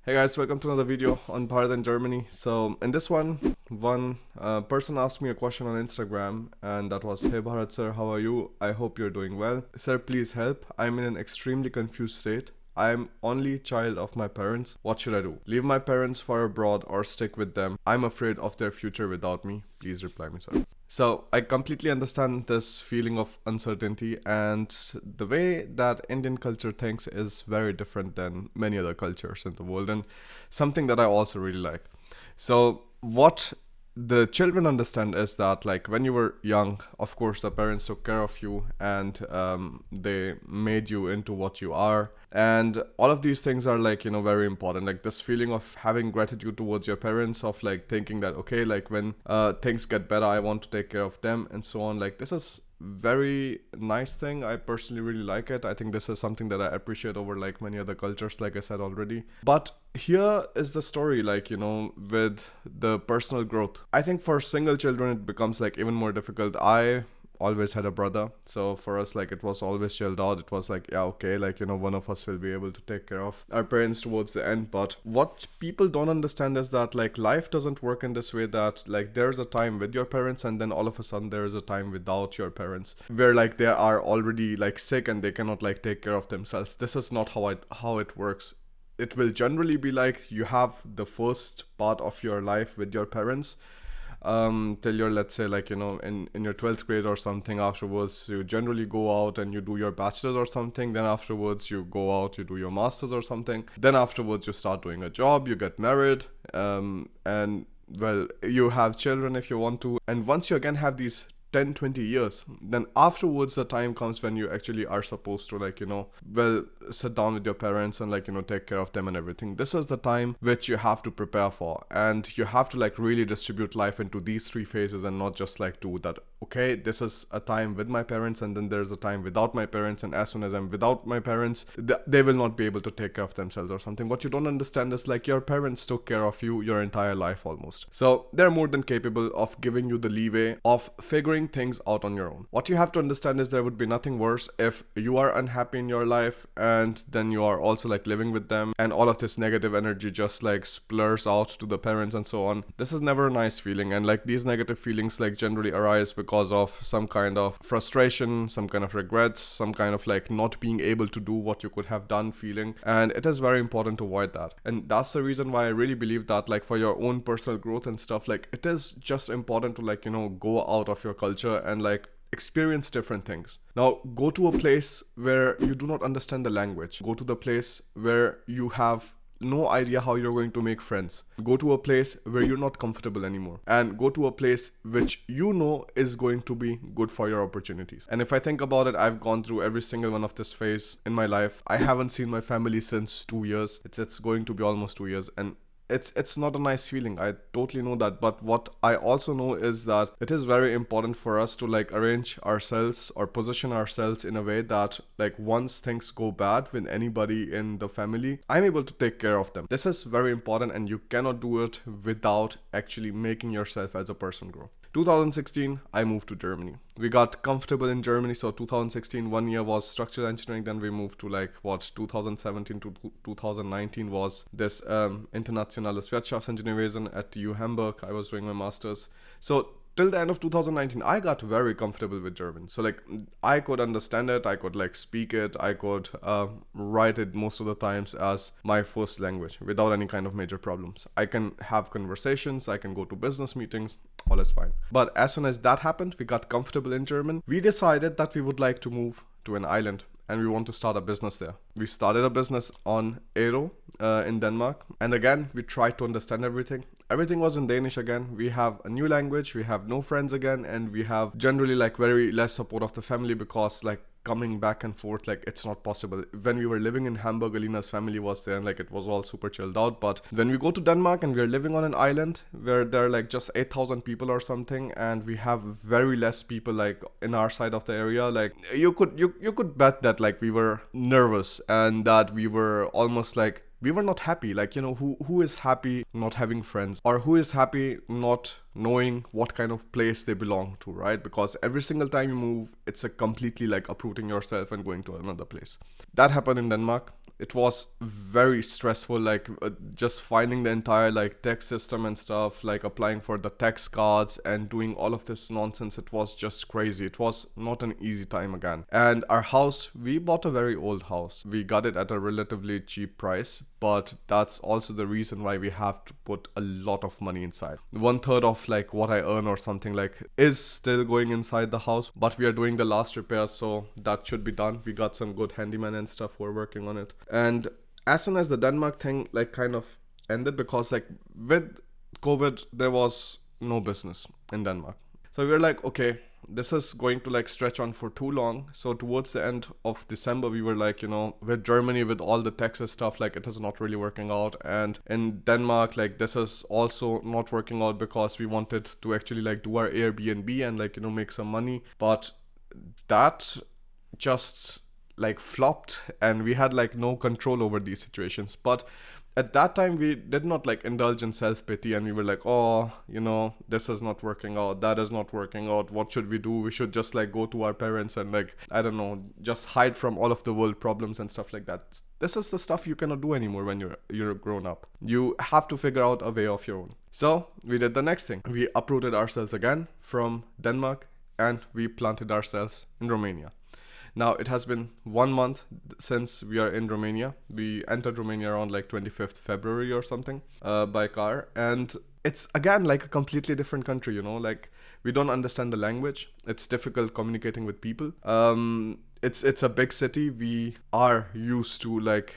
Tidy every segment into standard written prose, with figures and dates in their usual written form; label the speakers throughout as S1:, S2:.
S1: Hey guys, welcome to another video on Bharat and Germany. So in this one person asked me a question on Instagram, and that was, "Hey Bharat sir, how are you? I hope you're doing well. Sir, please help. I'm in an extremely confused state. I'm only child of my parents. What should I do? Leave my parents far abroad or stick with them? I'm afraid of their future without me. Please reply me, sir." So I completely understand this feeling of uncertainty, and the way that Indian culture thinks is very different than many other cultures in the world, and something that I also really like. So what the children understand is that, like, when you were young, of course the parents took care of you, and they made you into what you are, and all of these things are, like, very important. Like, this feeling of having gratitude towards your parents, of like thinking that, okay, like, when things get better, I want to take care of them and so on. Like, this is very nice thing. I personally really like it. I think this is something that I appreciate over like many other cultures, like I said already. But here is the story, like, with the personal growth. I think for single children it becomes like even more difficult. I always had a brother, so for us, like, it was always chilled out. It was like, yeah, okay, like, one of us will be able to take care of our parents towards the end. But what people don't understand is that, like, life doesn't work in this way, that like there's a time with your parents and then all of a sudden there's a time without your parents, where like they are already like sick and they cannot like take care of themselves. This is not how it works. It will generally be like you have the first part of your life with your parents, till you're, let's say, like, in your 12th grade or something. Afterwards you generally go out and you do your bachelor's or something. Then afterwards you go out, you do your master's or something. Then afterwards you start doing a job, you get married, and well, you have children if you want to. And once you again have these 10-20 years, then afterwards the time comes when you actually are supposed to, like, well, sit down with your parents and, like, take care of them and everything. This is the time which you have to prepare for, and you have to like really distribute life into these three phases, and not just like do that, okay, this is a time with my parents and then there's a time without my parents, and as soon as I'm without my parents, they will not be able to take care of themselves or something. What you don't understand is, like, your parents took care of you your entire life almost, so they're more than capable of giving you the leeway of figuring things out on your own. What you have to understand is there would be nothing worse if you are unhappy in your life and then you are also like living with them, and all of this negative energy just like splurs out to the parents and so on. This is never a nice feeling, and like these negative feelings like generally arise because of some kind of frustration, some kind of regrets, some kind of like not being able to do what you could have done feeling, and it is very important to avoid that. And that's the reason why I really believe that, like, for your own personal growth and stuff, like, it is just important to, like, go out of your culture and like experience different things. Now, go to a place where you do not understand the language. Go to the place where you have no idea how you're going to make friends. Go to a place where you're not comfortable anymore, and go to a place which is going to be good for your opportunities. And if I think about it, I've gone through every single one of this phase in my life. I haven't seen my family since 2 years. It's going to be almost 2 years, and it's not a nice feeling. I totally know that. But what I also know is that it is very important for us to like arrange ourselves or position ourselves in a way that, like, once things go bad with anybody in the family, I'm able to take care of them. This is very important, and you cannot do it without actually making yourself as a person grow. 2016, I moved to Germany. We got comfortable in Germany. So 2016, 1 year was structural engineering. Then we moved to 2017 to 2019 was this internationales Wirtschaftsingenieurwesen at TU Hamburg. I was doing my master's. So till the end of 2019, I got very comfortable with German. So like I could understand it, I could like speak it, I could write it most of the times as my first language without any kind of major problems. I can have conversations, I can go to business meetings, all is fine. But as soon as that happened, we got comfortable in German. We decided that we would like to move to an island, and we want to start a business there. We started a business on Ero in Denmark, and again we tried to understand everything. Everything was in Danish again. We have a new language, we have no friends again, and we have generally like very less support of the family, because like coming back and forth, like, it's not possible. When we were living in Hamburg, Alina's family was there and like it was all super chilled out. But when we go to Denmark and we're living on an island where there are like just 8,000 people or something, and we have very less people like in our side of the area, like you could bet that like we were nervous, and that we were almost like we were not happy. Like, who is happy not having friends, or who is happy not knowing what kind of place they belong to, right? Because every single time you move, it's a completely like uprooting yourself and going to another place. That happened in Denmark. It was very stressful, like just finding the entire like tax system and stuff, like applying for the tax cards and doing all of this nonsense. It was just crazy. It was not an easy time again. And our house, we bought a very old house. We got it at a relatively cheap price, but that's also the reason why we have to put a lot of money inside. 1/3 of like what I earn or something like is still going inside the house, but we are doing the last repairs, so that should be done. We got some good handyman and stuff. We're working on it. And as soon as the Denmark thing like kind of ended, because like with COVID there was no business in Denmark, so we were like, okay, this is going to like stretch on for too long. So towards the end of December, we were like, with Germany, with all the taxes stuff, like it is not really working out. And in Denmark, like this is also not working out because we wanted to actually like do our Airbnb and like, make some money. But that just like flopped and we had like no control over these situations. But at that time we did not like indulge in self-pity and we were like, oh, this is not working out, that is not working out, what should we do? We should just like go to our parents and like, I don't know, just hide from all of the world problems and stuff like that. This is the stuff you cannot do anymore when you're grown up. You have to figure out a way of your own. So we did the next thing. We uprooted ourselves again from Denmark and we planted ourselves in Romania. Now, it has been 1 month since we are in Romania. We entered Romania around like 25th February or something by car. And it's again like a completely different country, like we don't understand the language. It's difficult communicating with people. It's a big city. We are used to like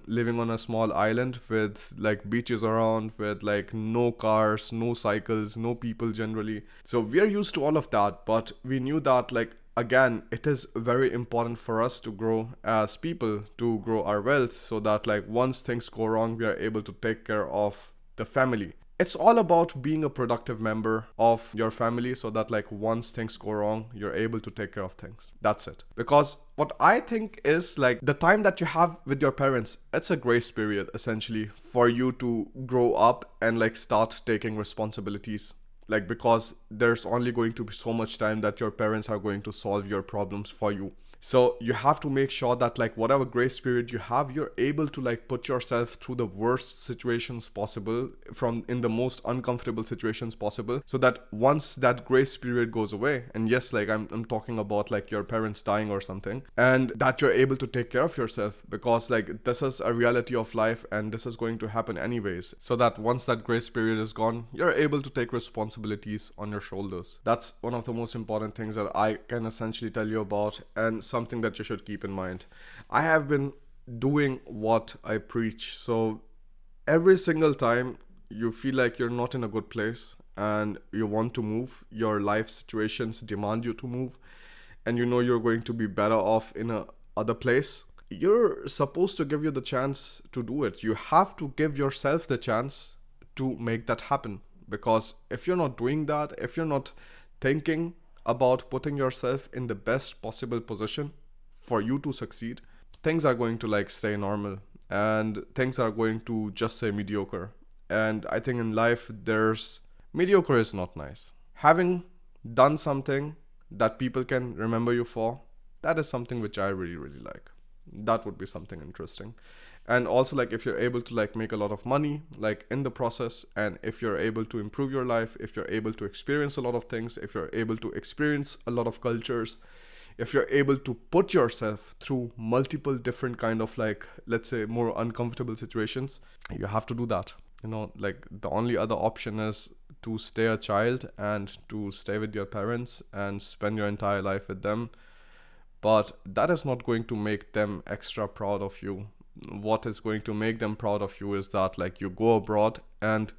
S1: living on a small island with like beaches around, with like no cars, no cycles, no people generally. So we are used to all of that. But we knew that like, again, it is very important for us to grow as people, to grow our wealth, so that like once things go wrong, we are able to take care of the family. It's all about being a productive member of your family, so that like once things go wrong, you're able to take care of things. That's it. Because what I think is like the time that you have with your parents, it's a grace period essentially for you to grow up and like start taking responsibilities. Like, because there's only going to be so much time that your parents are going to solve your problems for you. So you have to make sure that like whatever grace period you have, you're able to like put yourself through the worst situations possible, from in the most uncomfortable situations possible, so that once that grace period goes away, and yes, like I'm talking about like your parents dying or something, and that you're able to take care of yourself, because like this is a reality of life and this is going to happen anyways, so that once that grace period is gone, you're able to take responsibilities on your shoulders. That's one of the most important things that I can essentially tell you about, and something that you should keep in mind. I have been doing what I preach. So every single time you feel like you're not in a good place and you want to move, your life situations demand you to move, and you're going to be better off in a other place, you're supposed to give you the chance to do it. You have to give yourself the chance to make that happen. Because if you're not doing that, if you're not thinking about putting yourself in the best possible position for you to succeed, things are going to like stay normal and things are going to just say mediocre. And I think in life, there's mediocre is not nice. Having done something that people can remember you for, that is something which I really, really like. That would be something interesting. And also like if you're able to like make a lot of money like in the process, and if you're able to improve your life, if you're able to experience a lot of things, if you're able to experience a lot of cultures, if you're able to put yourself through multiple different kind of like, let's say, more uncomfortable situations, you have to do that. Like the only other option is to stay a child and to stay with your parents and spend your entire life with them. But that is not going to make them extra proud of you. What is going to make them proud of you is that like you go abroad and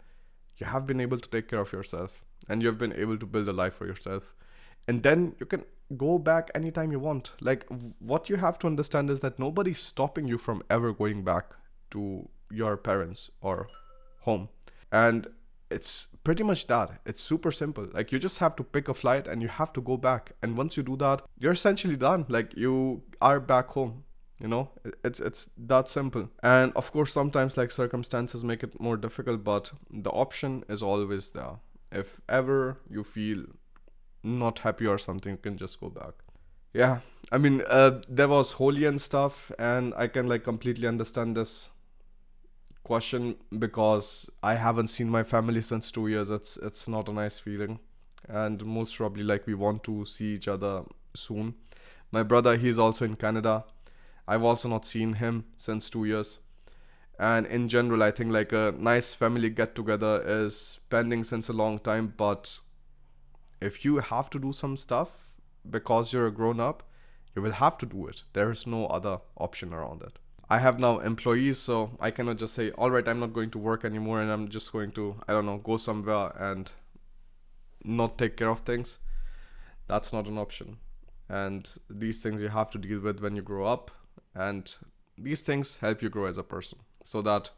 S1: you have been able to take care of yourself and you've been able to build a life for yourself, and then you can go back anytime you want. Like what you have to understand is that nobody's stopping you from ever going back to your parents or home. And it's pretty much that. It's super simple. Like you just have to pick a flight and you have to go back, and once you do that, you're essentially done. Like you are back home. It's that simple. And of course sometimes like circumstances make it more difficult, but the option is always there. If ever you feel not happy or something, you can just go back. Yeah, I mean, there was holy and stuff, and I can like completely understand this question because I haven't seen my family since 2 years. It's not a nice feeling, and most probably like we want to see each other soon. My brother, he's also in Canada. I've also not seen him since 2 years. And in general, I think like a nice family get together is pending since a long time. But if you have to do some stuff because you're a grown up, you will have to do it. There is no other option around it. I have now employees, so I cannot just say, all right, I'm not going to work anymore and I'm just going to, I don't know, go somewhere and not take care of things. That's not an option. And these things you have to deal with when you grow up. And these things help you grow as a person, so that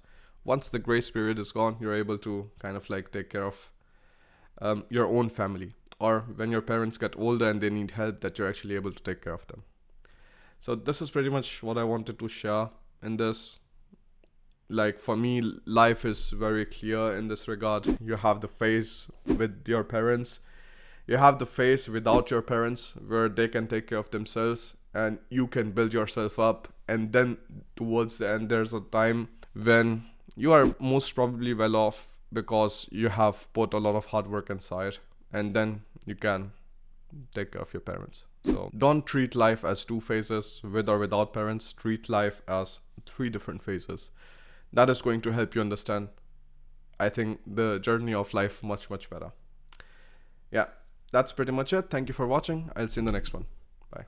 S1: once the grace period is gone, you're able to kind of like take care of your own family, or when your parents get older and they need help, that you're actually able to take care of them. So this is pretty much what I wanted to share in this. Like for me, life is very clear in this regard. You have the phase with your parents, you have the phase without your parents where they can take care of themselves and you can build yourself up. And then towards the end, there's a time when you are most probably well off because you have put a lot of hard work inside, and then you can take care of your parents. So don't treat life as two phases, with or without parents. Treat life as 3 different phases. That is going to help you understand, I think, the journey of life much, much better. Yeah, that's pretty much it. Thank you for watching. I'll see you in the next one. Bye.